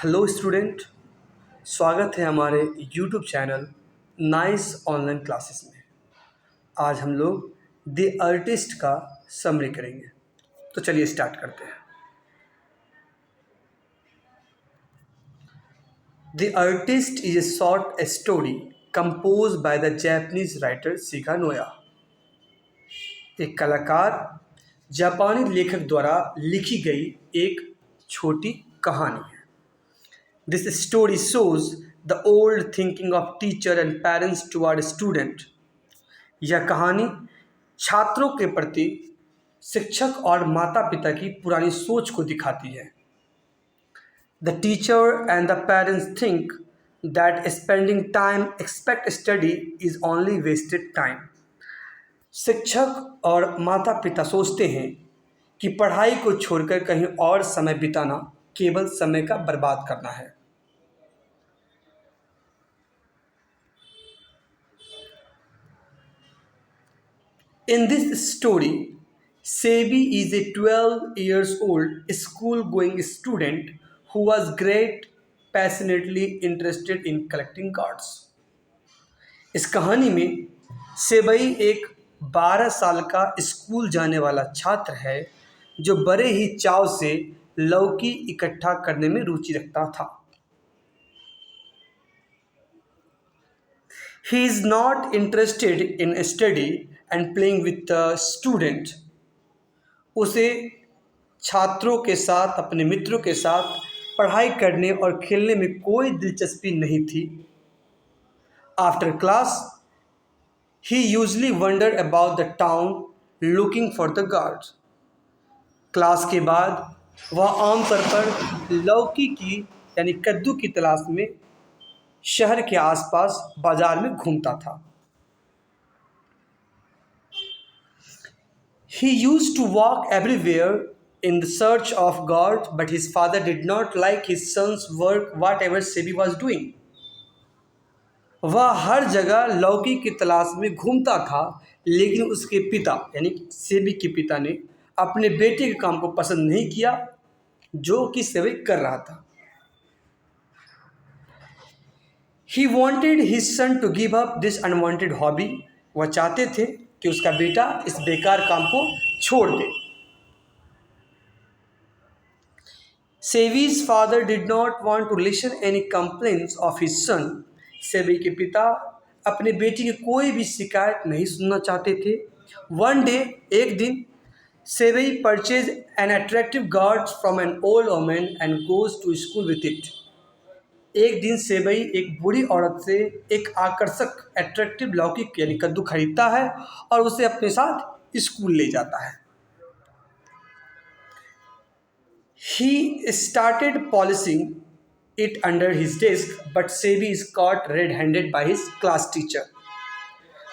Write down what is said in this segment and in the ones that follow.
Hello student. स्वागत है हमारे YouTube channel nice online classes में। आज हम लोग द आर्टिस्ट का समरी करेंगे, तो चलिए स्टार्ट करते हैं। The artist is a short story compose by the Japanese writer Shiga Noah. एक कलाकार जापानी लेखक द्वारा लिखी गई एक छोटी कहानी है। This story shows the old thinking of teacher and parents toward student। यह कहानी छात्रों के प्रति शिक्षक और माता पिता की पुरानी सोच को दिखाती है। The teacher and the parents think that spending time expect study is only wasted time। शिक्षक और माता पिता सोचते हैं कि पढ़ाई को छोड़कर कहीं और समय बिताना केवल समय का बर्बाद करना है। In this story, Sebi is a 12 years old school-going student who was great passionately interested in collecting cards। इस कहानी में सेबई एक 12 साल का स्कूल जाने वाला छात्र है जो बड़े ही चाव से लौकी इकट्ठा करने में रुचि रखता था। He is not interested in study and playing with the student। उसे छात्रों के साथ, अपने मित्रों के साथ पढ़ाई करने और खेलने में कोई दिलचस्पी नहीं थी। After class, he usually wandered about the town looking for the guards। Class के बाद वह आमतौर पर लौकी की यानी कद्दू की तलाश में शहर के आसपास बाजार में घूमता था। He used to walk everywhere in the search of God, but his father did not like his son's work whatever Sebi was doing। वह हर जगह लौकी की तलाश में घूमता था, लेकिन उसके पिता यानी सेबी के पिता ने अपने बेटे के काम को पसंद नहीं किया जो कि सेबी कर रहा था। He wanted his son to give up this unwanted hobby। वह चाहते थे कि उसका बेटा इस बेकार काम को छोड़ दे। Sebi's father did not want to listen any complaints of his son। SEBI के पिता अपने बेटे की कोई भी शिकायत नहीं सुनना चाहते थे। One day, एक दिन SEBI purchased an attractive gourd from an old woman and goes to school with it। एक दिन सेबई एक बूढ़ी औरत से एक आकर्षक अट्रैक्टिव लौकी यानी कद्दू खरीदता है और उसे अपने साथ स्कूल ले जाता है। He started polishing it under his desk, but Sebi is caught red-handed by his class teacher।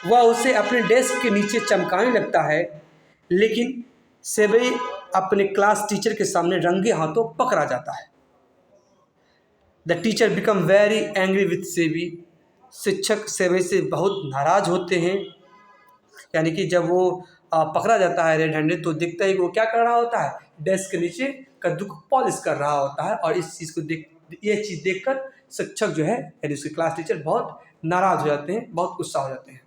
वह उसे अपने डेस्क के नीचे चमकाने लगता है, लेकिन सेबई अपने क्लास टीचर के सामने रंगे हाथों पकड़ा जाता है। The teacher become very angry with Sebi। शिक्षक सेबी से बहुत नाराज़ होते हैं। यानी कि जब वो पकड़ा जाता है रेड हैंडेड, तो दिखता है कि वो क्या कर रहा होता है, डेस्क के नीचे कद्दू को पॉलिश कर रहा होता है। और इस चीज़ को ये चीज़ देखकर शिक्षक जो है यानी उसके क्लास टीचर बहुत नाराज़ हो जाते हैं, बहुत गुस्सा हो जाते हैं।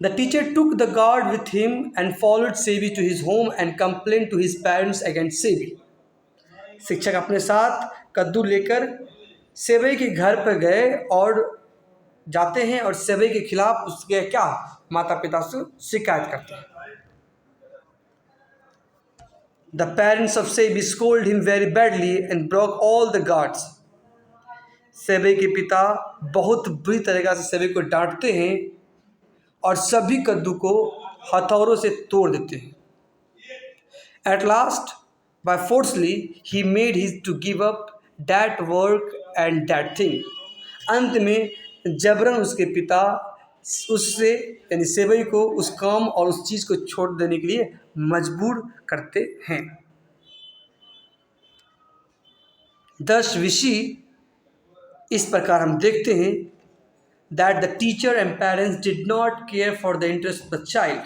The teacher took the guard with him and followed Sebi to his home and complained to his parents against Sebi। शिक्षक अपने साथ कद्दू लेकर सेबई के घर पर गए और जाते हैं और सेबई के खिलाफ उसके क्या माता पिता से शिकायत करते हैं। The parents of Sebi scolded him very badly and broke all the guards। सेबई के पिता बहुत बुरी तरीक़ा से सेबई को डांटते हैं और सभी कद्दू को हथौड़ों से तोड़ देते हैं। At last, by forcefully, he made his to give up that work and that thing। अंत में जबरन उसके पिता उससे यानी सेबई को उस काम और उस चीज़ को छोड़ देने के लिए मजबूर करते हैं। Thus we see, इस प्रकार हम देखते हैं that the teacher and parents did not care for the interest of the child।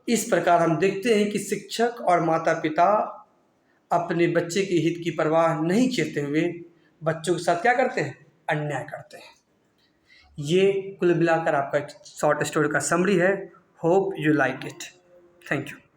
इस प्रकार हम देखते हैं कि शिक्षक और माता पिता अपने बच्चे के हित की परवाह नहीं करते हुए बच्चों के साथ क्या करते हैं, अन्याय करते हैं। ये कुल मिलाकर आपका एक शॉर्ट स्टोरी का समरी है। Hope you like it. Thank you.